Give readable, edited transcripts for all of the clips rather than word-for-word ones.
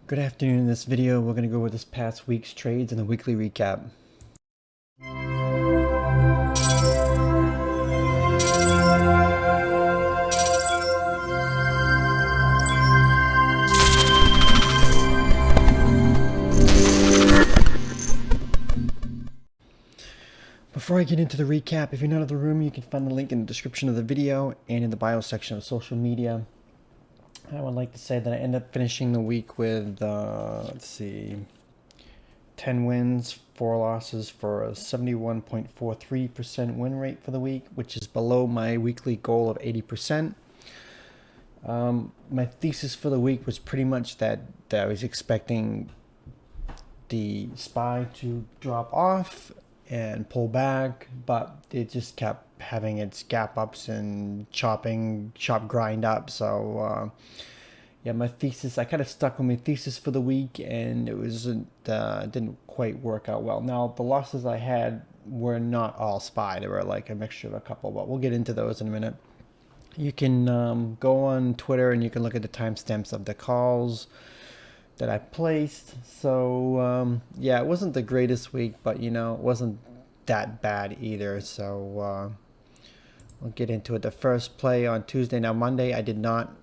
Good afternoon. In this video, we're going to go over this past week's trades and the weekly recap. Before I get into the recap, if you're not in the room, you can find the link in the description of the video and in the bio section of social media. I would like to say that I ended up finishing the week with, 10 wins, 4 losses for a 71.43% win rate for the week, which is below my weekly goal of 80%. My thesis for the week was pretty much that I was expecting the SPY to drop off and pull back, but it just kept having its gap ups and sharp grind up. So yeah, my thesis, I kind of stuck with my thesis for the week, and it didn't quite work out well. Now the losses I had were not all SPY; they were like a mixture of a couple, but we'll get into those in a minute. You can go on Twitter and you can look at the timestamps of the calls that I placed. So yeah, it wasn't the greatest week, but it wasn't that bad either. So we'll get into it. The first play on Tuesday. Now Monday I did not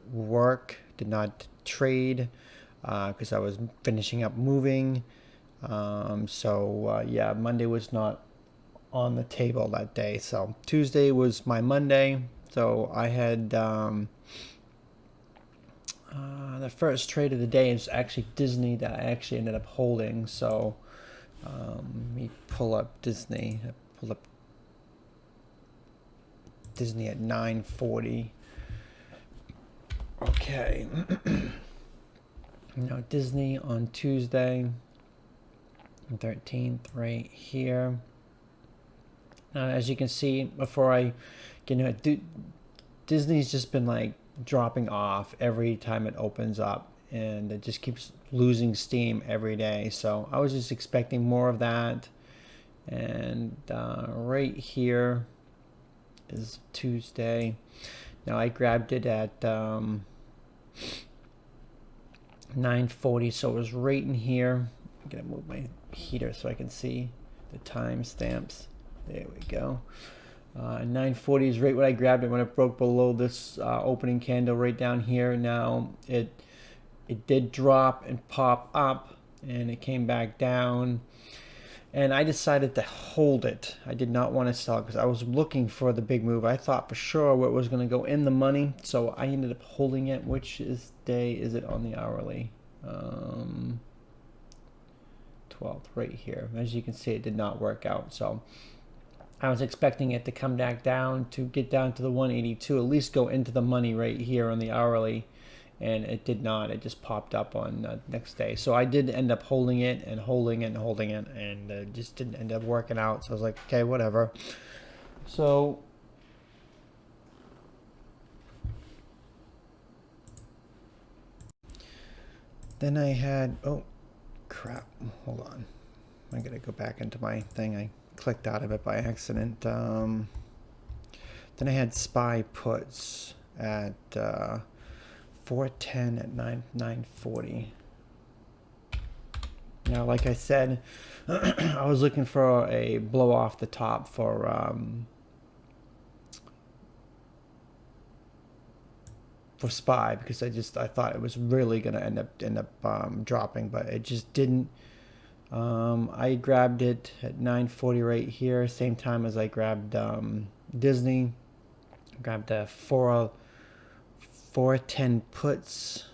trade because I was finishing up moving. Yeah, Monday was not on the table that day. So Tuesday was my Monday. So I had the first trade of the day is actually Disney that I actually ended up holding. So let me pull up Disney. I pulled up Disney at 940. Okay. Now Disney on Tuesday, 13th, right here. Now, as you can see, before I get into it, Disney's just been like dropping off every time it opens up, and it just keeps losing steam every day. So I was just expecting more of that. And right here is Tuesday. Now I grabbed it at 940, so it was right in here. I'm gonna move my heater so I can see the time stamps. There we go. 940 is right when I grabbed it, when it broke below this opening candle right down here. Now it did drop and pop up, and it came back down, and I decided to hold it. I did not want to sell because I was looking for the big move. I thought for sure it was going to go in the money, so I ended up holding it. Which day is it on the hourly? 12th, right here. As you can see, it did not work out. So I was expecting it to come back down, to get down to the 182, at least go into the money right here on the hourly, and it did not. It just popped up on the next day. So I did end up holding it and holding it and holding it, and it just didn't end up working out. So I was like, okay, whatever. So then I had, oh crap, hold on. I gotta go back into my thing. I clicked out of it by accident. Then I had SPY puts at 410 at 940. Now, like I said, I was looking for a blow off the top for SPY, because I thought it was really gonna end up dropping, but it just didn't. I grabbed it at 940 right here, same time as I grabbed Disney. Grabbed the 410 puts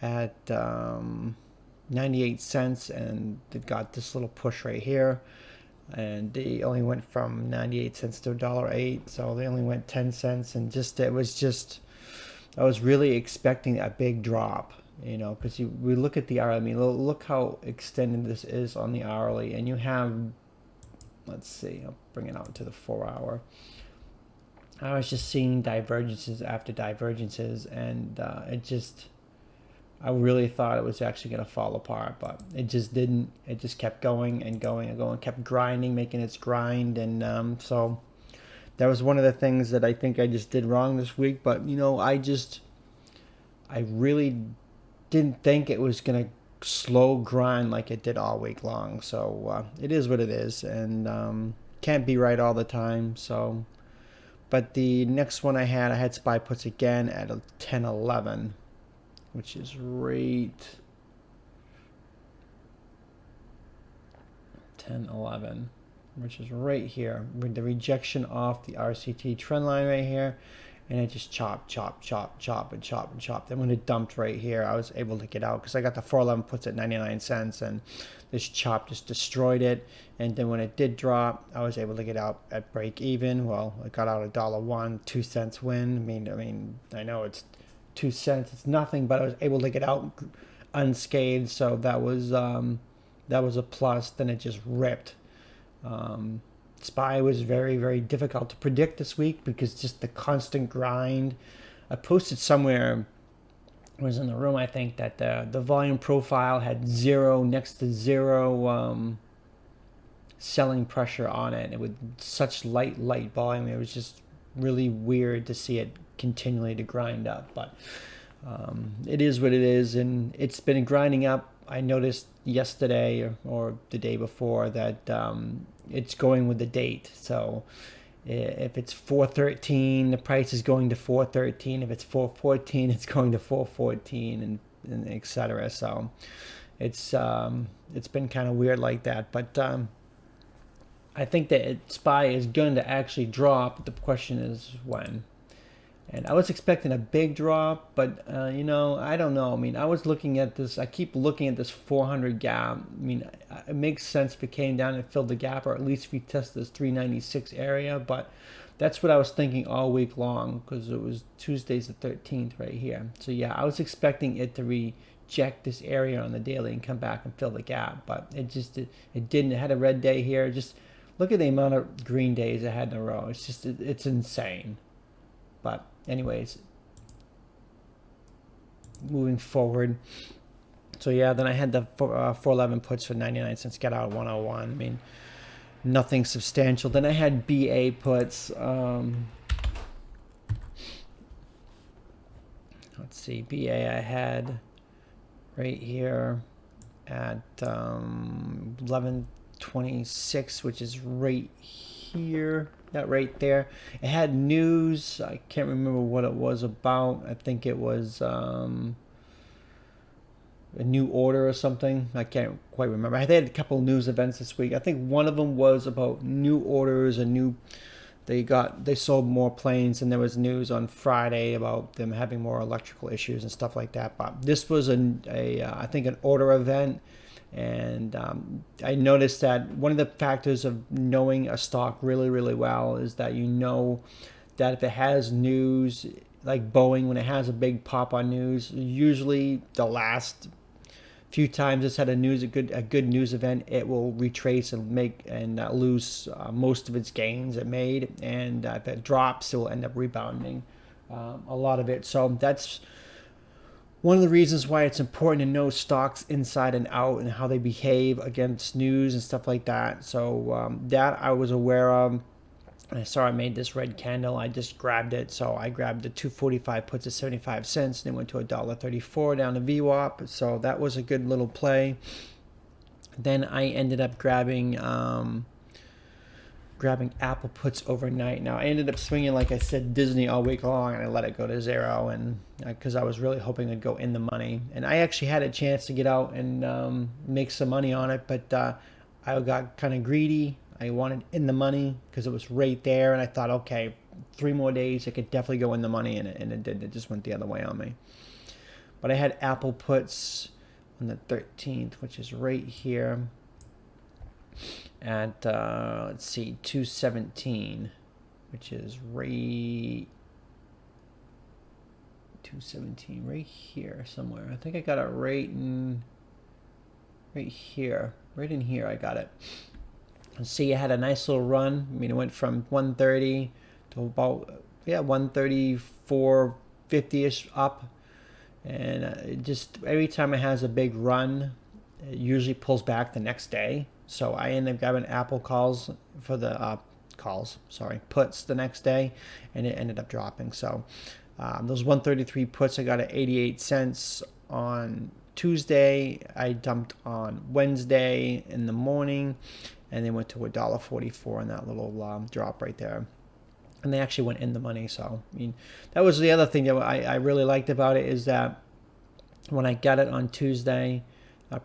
at 98 cents, and it got this little push right here, and they only went from 98 cents to $1.08, so they only went 10 cents, and I was really expecting a big drop, because we look at the hourly. I mean, look how extended this is on the hourly, and you have, let's see, I'll bring it out to the 4-hour. I was just seeing divergences after divergences, and I really thought it was actually going to fall apart, but it just didn't. It just kept going and going and going, kept grinding, making its grind, and so that was one of the things that I think I just did wrong this week. But I really didn't think it was going to slow grind like it did all week long. So it is what it is, and can't be right all the time. So, but the next one I had SPY puts again at a 10-11, which is right 10-11, which is right here with the rejection off the RCT trend line right here. And it just chop, chop, chop, chop, and chop, and chop. Then when it dumped right here, I was able to get out because I got the 411 puts at 99 cents, and this chop just destroyed it. And then when it did drop, I was able to get out at break even. Well, I got out $1.01, 2 cents win. I mean, I know it's 2 cents, it's nothing, but I was able to get out unscathed. So that was a plus. Then it just ripped. SPY was very, very difficult to predict this week because just the constant grind. I posted somewhere, it was in the room, I think, that the volume profile had next to zero selling pressure on it. And with such light volume, it was just really weird to see it continually to grind up. But it is what it is, and it's been grinding up. I noticed yesterday or the day before that it's going with the date. So if it's 413, the price is going to 413. If it's 414, it's going to 414, and etc. So it's been kind of weird like that. But I think that SPY is going to actually drop. The question is when. And I was expecting a big drop, but I don't know. I mean, I was looking at this. I keep looking at this 400 gap. I mean, it makes sense if it came down and filled the gap, or at least if we test this 396 area. But that's what I was thinking all week long, because it was Tuesday's the 13th right here. So yeah, I was expecting it to reject this area on the daily and come back and fill the gap, but it didn't. It had a red day here. Just look at the amount of green days it had in a row. It's insane. But anyways, moving forward. So yeah, then I had the 411 puts for 99 cents, got out at 101. I mean, nothing substantial. Then I had BA puts. Let's see, BA I had right here at 1126, which is right here. That right there. It had news. I can't remember what it was about. I think it was a new order or something. I can't quite remember. I had a couple of news events this week. I think one of them was about new orders and they sold more planes, and there was news on Friday about them having more electrical issues and stuff like that. But this was I think an order event. And I noticed that one of the factors of knowing a stock really, really well is that you know that if it has news, like Boeing, when it has a big pop on news, usually the last few times it's had a good news event, it will retrace and lose most of its gains it made. And if it drops, it will end up rebounding a lot of it. So that's one of the reasons why it's important to know stocks inside and out and how they behave against news and stuff like that. So that I was aware of. I saw I made this red candle. I just grabbed it. So I grabbed the 245 puts at 75 cents. And it went to $1.34 down to VWAP. So that was a good little play. Then I ended up grabbing Apple puts overnight. Now I ended up swinging, like I said, Disney all week long, and I let it go to zero, and because I was really hoping it'd go in the money. And I actually had a chance to get out and make some money on it, but I got kind of greedy. I wanted in the money because it was right there, and I thought, okay, 3 more days, it could definitely go in the money, and it didn't. It just went the other way on me. But I had Apple puts on the 13th, which is right here at let's see, 217, which is right 217 right here somewhere. I think I got it right in here. I got it. And see, it had a nice little run. I mean, it went from 130 to about 134.50ish up, and it just every time it has a big run, it usually pulls back the next day. So I ended up grabbing Apple puts the next day, and it ended up dropping. So those 133 puts I got at 88 cents on Tuesday, I dumped on Wednesday in the morning, and they went to $1.44 on that little drop right there. And they actually went in the money. So, I mean, that was the other thing that I really liked about it, is that when I got it on Tuesday,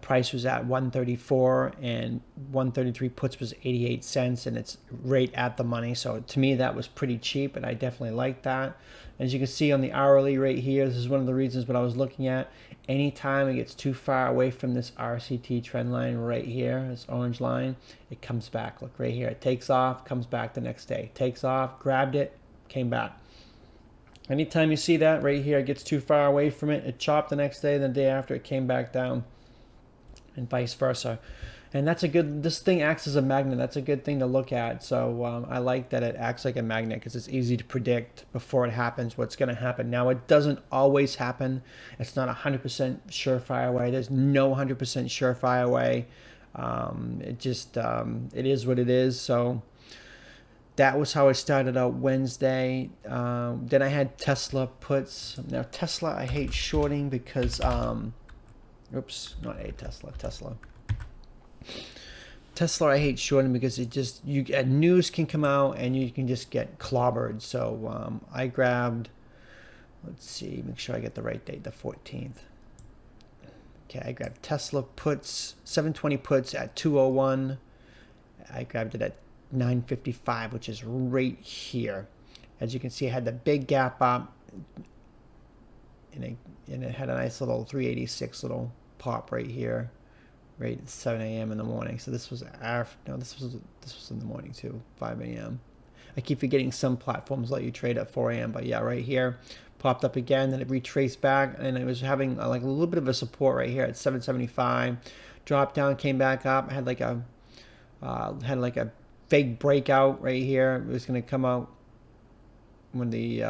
price was at 134 and 133 puts was 88 cents, and it's right at the money. So to me, that was pretty cheap, and I definitely liked that. As you can see on the hourly rate here, this is one of the reasons what I was looking at. Anytime it gets too far away from this RCT trend line right here, this orange line, it comes back. Look right here, it takes off, comes back the next day, takes off, grabbed it, came back. Anytime you see that right here, it gets too far away from it, it chopped the next day, the day after it came back down, and vice versa. And that's a good, this thing acts as a magnet. That's a good thing to look at. So I like that it acts like a magnet, because it's easy to predict before it happens what's going to happen. Now, it doesn't always happen. It's not 100% surefire way. There's no 100% surefire way. It just, it is what it is. So that was how I started out Wednesday. Then I had Tesla puts. Now, Tesla, I hate shorting because, oops, not a Tesla, Tesla. Tesla, I hate shorting because it just, news can come out and you can just get clobbered. So I grabbed, let's see, make sure I get the right date, the 14th. Okay, I grabbed Tesla puts, 720 puts at 201. I grabbed it at 955, which is right here. As you can see, I had the big gap up, and it had a nice little 386 little pop right here, right at 7 a.m. in the morning. So this was after, no, this was in the morning too, 5 a.m. I keep forgetting some platforms let you trade at 4 a.m. But yeah, right here, popped up again, then it retraced back, and it was having like a little bit of a support right here at 775. Dropped down, came back up, had like a fake breakout right here. It was going to come out when the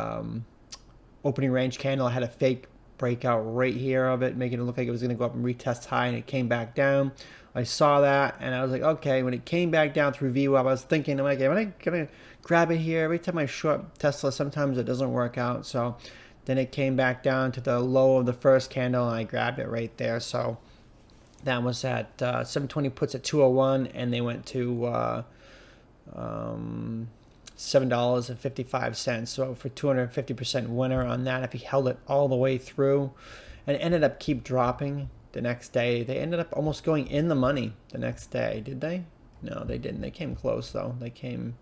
opening range candle had a fake breakout right here of it, making it look like it was going to go up and retest high, and it came back down. I saw that, and I was like, okay. When it came back down through VWAP, I was thinking, am I going to grab it here? Every time I short Tesla, sometimes it doesn't work out. So then it came back down to the low of the first candle, and I grabbed it right there. So that was at 720 puts at 201, and they went to $7.55. So for 250% winner on that, if he held it all the way through, and it ended up keep dropping the next day. They ended up almost going in the money the next day. Did they? No, they didn't. They came close though. They came,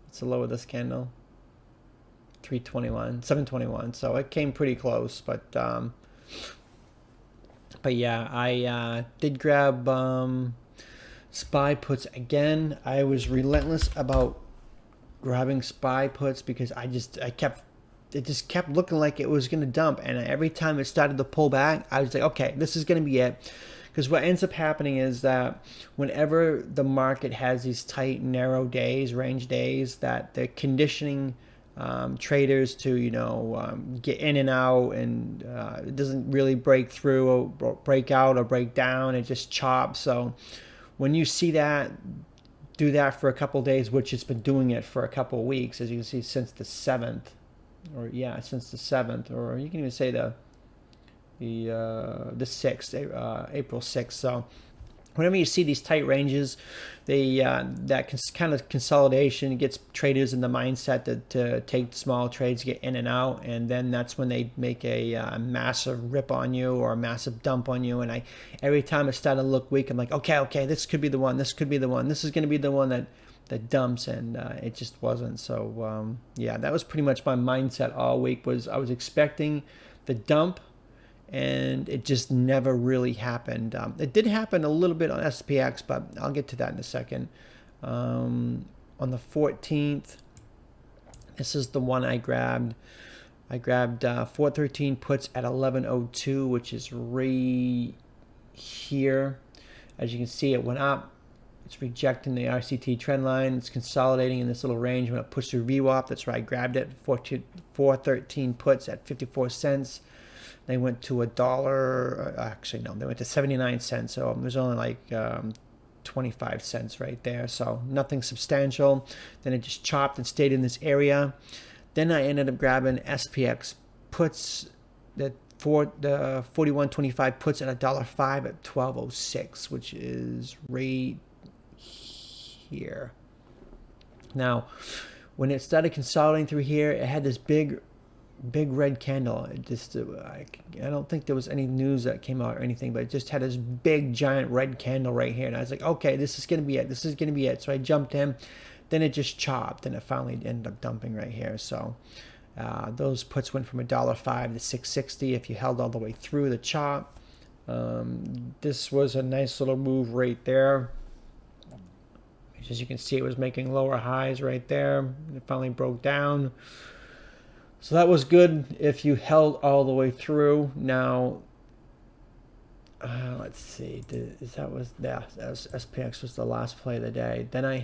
what's the low of this candle? 721. So it came pretty close, but yeah, I did grab SPY puts again. I was relentless about grabbing SPY puts because it just kept looking like it was going to dump, and every time it started to pull back, I was like, okay, this is going to be it. Because what ends up happening is that whenever the market has these tight, narrow days, range days, that they're conditioning traders to, get in and out, and it doesn't really break through or break out or break down. It just chops. So when you see that, do that for a couple of days, which it's been doing it for a couple of weeks, as you can see, since the 7th, or yeah, since the 7th, or you can even say the 6th, April 6th. So whenever you see these tight ranges, that kind of consolidation gets traders in the mindset to take small trades, get in and out, and then that's when they make a massive rip on you or a massive dump on you. And every time it started to look weak, I'm like, okay, this could be the one. This could be the one. This is going to be the one that dumps, and it just wasn't. So yeah, that was pretty much my mindset all week. I was expecting the dump, and it just never really happened. It did happen a little bit on SPX, but I'll get to that in a second. On the 14th, this is the one I grabbed. I grabbed 413 puts at 1102, which is right here. As you can see, it went up. It's rejecting the RCT trend line. It's consolidating in this little range. When it pushed through VWAP, that's where I grabbed it. 413 puts at 54 cents. They went to $1. Actually, no, they went to 79 cents. So there's only like 25 cents right there. So nothing substantial. Then it just chopped and stayed in this area. Then I ended up grabbing SPX puts at the 41.25 puts at $1.05 at 12.06, which is right here. Now, when it started consolidating through here, it had this big red candle. It just, I don't think there was any news that came out or anything, but it just had this big giant red candle right here. And I was like, okay, this is going to be it. This is going to be it. So I jumped in. Then it just chopped, and it finally ended up dumping right here. So those puts went from $1.05 to $6.60 if you held all the way through the chop. This was a nice little move right there. As you can see, it was making lower highs right there. It finally broke down. So that was good if you held all the way through. Now, let's see. SPX was the last play of the day. Then I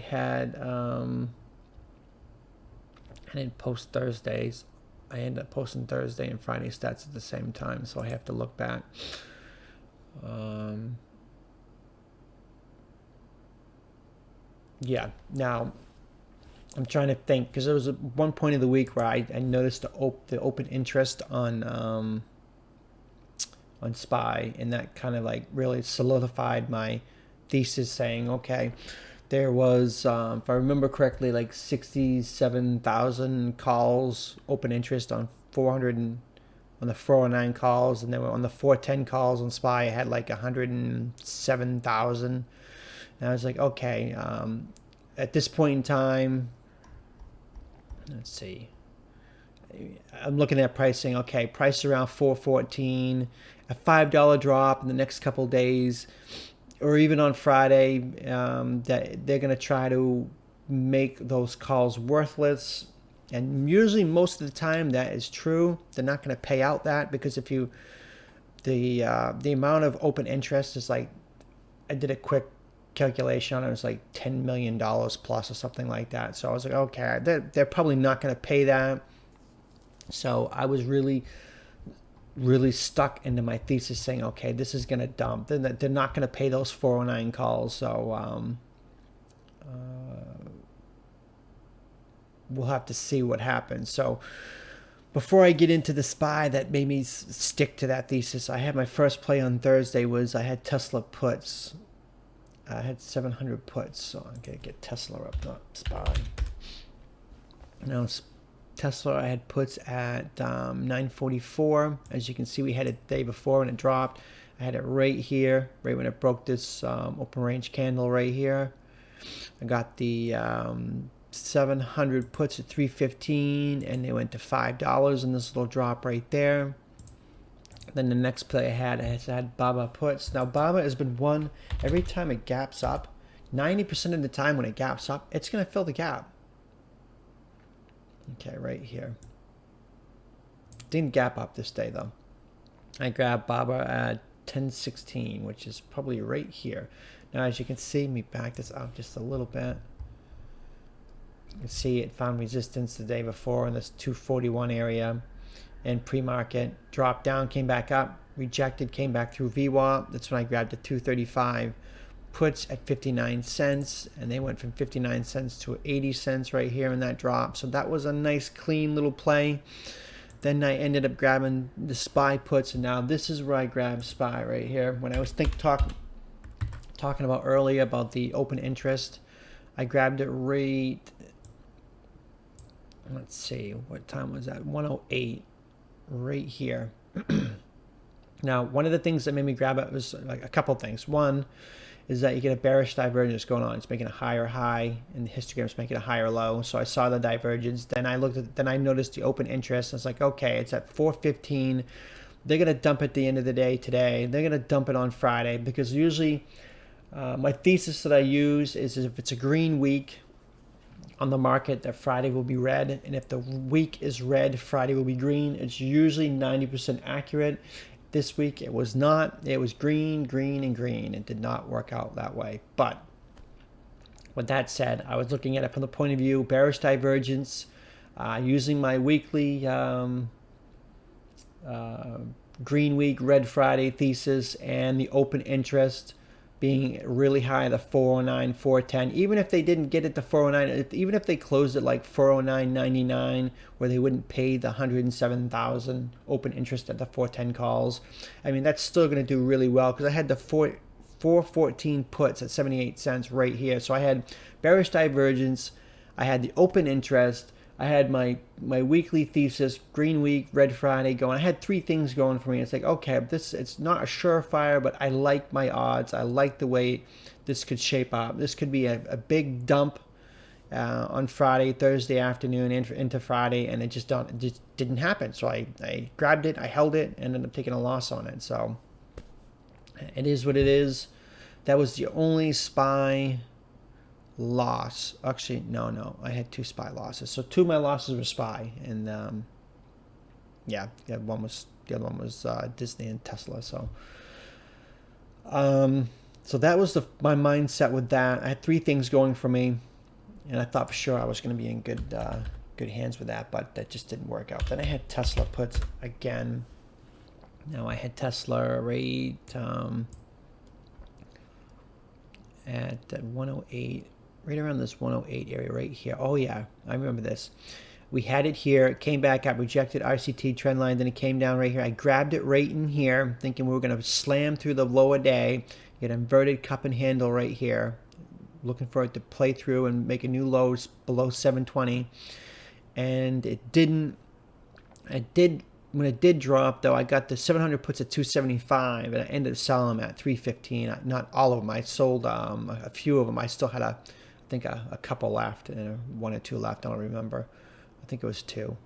didn't post Thursdays. I ended up posting Thursday and Friday stats at the same time, so I have to look back. Yeah, now I'm trying to think, because there was one point of the week where I noticed the open interest on SPY, and that kind of like really solidified my thesis, saying, okay, there was, if I remember correctly, like 67,000 calls open interest on 400 on the 409 calls, and then on the 410 calls on SPY, I had like 107,000. And I was like, okay, at this point in time, let's see. I'm looking at pricing. Okay, price around 414, a $5 drop in the next couple days, or even on Friday, that they're going to try to make those calls worthless. And usually, most of the time, that is true. They're not going to pay out that, because if you, the amount of open interest is like, I did a quick calculation on it, was like $10 million plus or something like that. So I was like, okay, they're probably not going to pay that. So I was really stuck into my thesis, saying, okay, this is going to dump. They're not going to pay those 409 calls. So we'll have to see what happens. So before I get into the SPY that made me stick to that thesis, I had my first play on Thursday was I had Tesla puts. I had 700 puts, so I'm going to get Tesla up, not SPY. Now, Tesla, I had puts at 944. As you can see, we had it the day before when it dropped. I had it right here, right when it broke this open range candle right here. I got the 700 puts at 315, and they went to $5 in this little drop right there. Then the next play I had BABA puts. Now, BABA has been one, every time it gaps up, 90% of the time when it gaps up, it's going to fill the gap. Okay, right here. Didn't gap up this day, though. I grabbed BABA at 1016, which is probably right here. Now, as you can see, let me back this up just a little bit. You can see it found resistance the day before in this 241 area. And pre-market dropped down, came back up, rejected, came back through VWAP. That's when I grabbed the 235 puts at 59 cents, and they went from 59 cents to 80 cents right here in that drop. So that was a nice clean little play. Then I ended up grabbing the SPY puts, and now this is where I grabbed SPY right here. When I was talking about earlier about the open interest, I grabbed it right, let's see, what time was that? 108. Right here. Now, one of the things that made me grab it was like a couple things. One is that you get a bearish divergence going on. It's making a higher high, and the histogram is making a higher low. So I saw the divergence. Then I noticed the open interest. I was like, okay, it's at 415. They're gonna dump at the end of the day today. They're gonna dump it on Friday, because usually my thesis that I use is if it's a green week on the market, that Friday will be red, and if the week is red, Friday will be green. It's usually 90% accurate. This week it was not. It was green, green, and green. It did not work out that way. But with that said, I was looking at it from the point of view bearish divergence, using my weekly green week, red Friday thesis, and the open interest being really high, the 409, 410. Even if they didn't get it to 409, even if they closed it like 409.99, where they wouldn't pay the 107,000 open interest at the 410 calls, I mean, that's still going to do really well, because I had the 414 puts at 78 cents right here. So I had bearish divergence, I had the open interest, I had my weekly thesis, green week, red Friday going. I had three things going for me. It's like, okay, it's not a surefire, but I like my odds. I like the way this could shape up. This could be a big dump on Friday, Thursday afternoon into Friday, and it just didn't happen. So I grabbed it, I held it, and ended up taking a loss on it. So it is what it is. That was the only SPY loss. Actually, no, I had two SPY losses. So two of my losses were SPY, and yeah, the other one was Disney and Tesla. So so that was my mindset with that. I had three things going for me, and I thought for sure I was going to be in good hands with that, but that just didn't work out. Then I had Tesla puts again. Now I had Tesla right at 108, right around this 108 area right here. Oh yeah, I remember this. We had it here, it came back up, rejected RCT trend line, then it came down right here. I grabbed it right in here, thinking we were going to slam through the lower day, get an inverted cup and handle right here, looking for it to play through and make a new low below 720, and it didn't. When it did drop, though, I got the 700 puts at 275, and I ended up selling them at 315. Not all of them. I sold a few of them. I still had I think a couple left, and one or two left. I don't remember. I think it was two.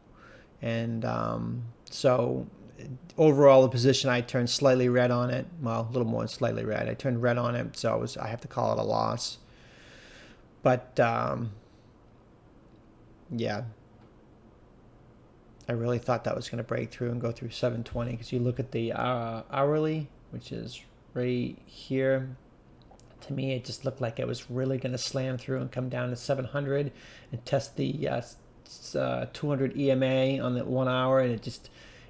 And so overall, the position, I turned slightly red on it. Well, a little more than slightly red. I turned red on it, so I have to call it a loss. But yeah. I really thought that was going to break through and go through 720, because you look at the hourly, which is right here. To me, it just looked like it was really going to slam through and come down to 700 and test the 200 EMA on the 1 hour, and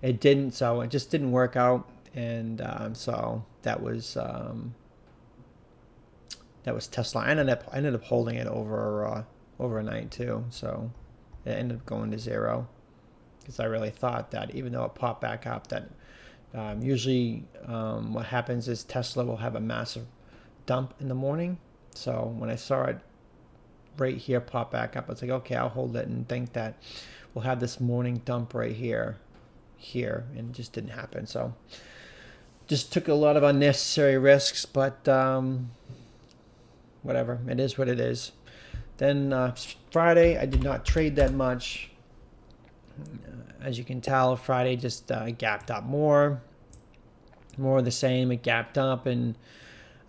it didn't. So it just didn't work out, and so that was Tesla. I ended up holding it overnight too, so it ended up going to zero. Because I really thought that even though it popped back up, that usually what happens is Tesla will have a massive dump in the morning. So when I saw it right here pop back up, I was like, okay, I'll hold it and think that we'll have this morning dump right here, and it just didn't happen. So just took a lot of unnecessary risks, but whatever, it is what it is. Then Friday, I did not trade that much. As you can tell, Friday just gapped up more of the same. It gapped up, and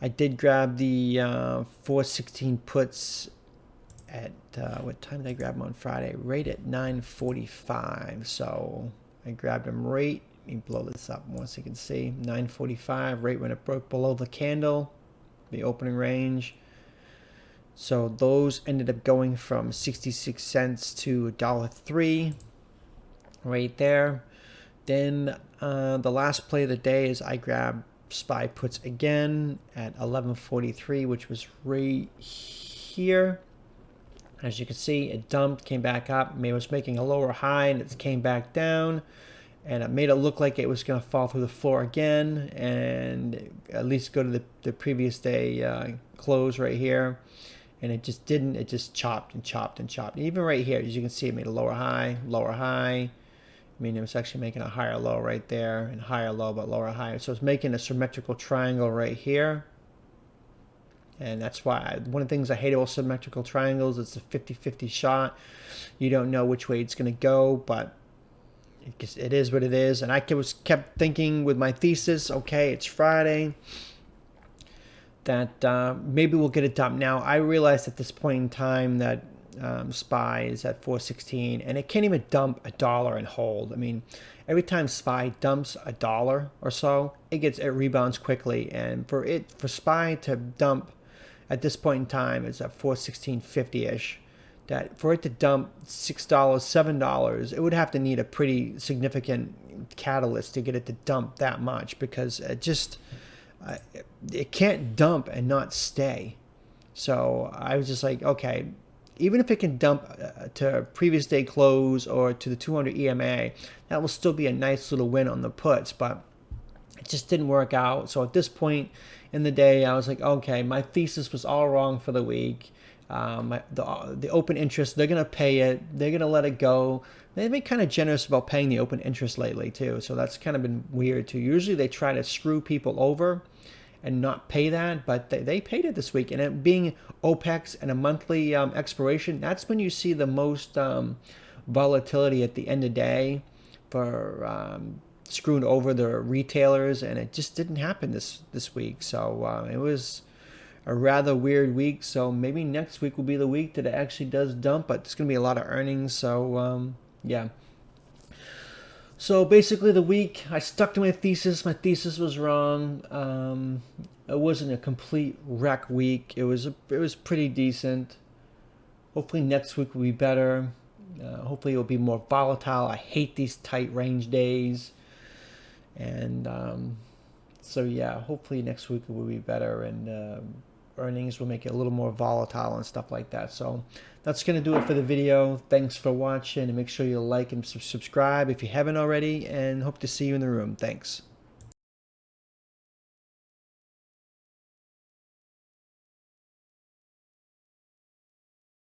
I did grab the 416 puts at what time did I grab them on Friday? Right at 9:45. So I grabbed them right. Let me blow this up more so you can see. 9:45, right when it broke below the candle, the opening range. So those ended up going from 66 cents to $1.03. Right there. Then the last play of the day is I grabbed SPY puts again at 11:43, which was right here. As you can see, it dumped, came back up. It was making a lower high, and it came back down, and it made it look like it was going to fall through the floor again, and at least go to the previous day close right here. And it just didn't. It just chopped and chopped and chopped. And even right here, as you can see, it made a lower high, lower high. I mean, it was actually making a higher low right there, and higher low, but lower high. So it's making a symmetrical triangle right here. And that's why one of the things I hate about symmetrical triangles, it's a 50-50 shot. You don't know which way it's going to go, but it is what it is. And I kept thinking with my thesis, okay, it's Friday, that maybe we'll get a dump. Now, I realized at this point in time that SPY is at 416, and it can't even dump $1 and hold. I mean, every time SPY dumps $1 or so, it rebounds quickly. And for SPY to dump at this point in time, it's at 416.50-ish. That for it to dump $6, $7, it would have to need a pretty significant catalyst to get it to dump that much, because it just it can't dump and not stay. So I was just like, okay, even if it can dump to previous day close or to the 200 EMA, that will still be a nice little win on the puts. But it just didn't work out. So at this point in the day, I was like, okay, my thesis was all wrong for the week. The open interest, they're going to pay it. They're going to let it go. They've been kind of generous about paying the open interest lately, too. So that's kind of been weird, too. Usually they try to screw people over and not pay that, but they paid it this week. And it being OPEX and a monthly expiration, that's when you see the most volatility at the end of the day for screwing over the retailers, and it just didn't happen this week. So it was a rather weird week. So maybe next week will be the week that it actually does dump, but it's going to be a lot of earnings. So yeah. So basically, the week I stuck to my thesis. My thesis was wrong. It wasn't a complete wreck week. It was pretty decent. Hopefully next week will be better. Hopefully it will be more volatile. I hate these tight range days. And so yeah, hopefully next week will be better, and earnings will make it a little more volatile and stuff like that. So that's going to do it for the video. Thanks for watching, and make sure you like and subscribe if you haven't already, and hope to see you in the room. Thanks.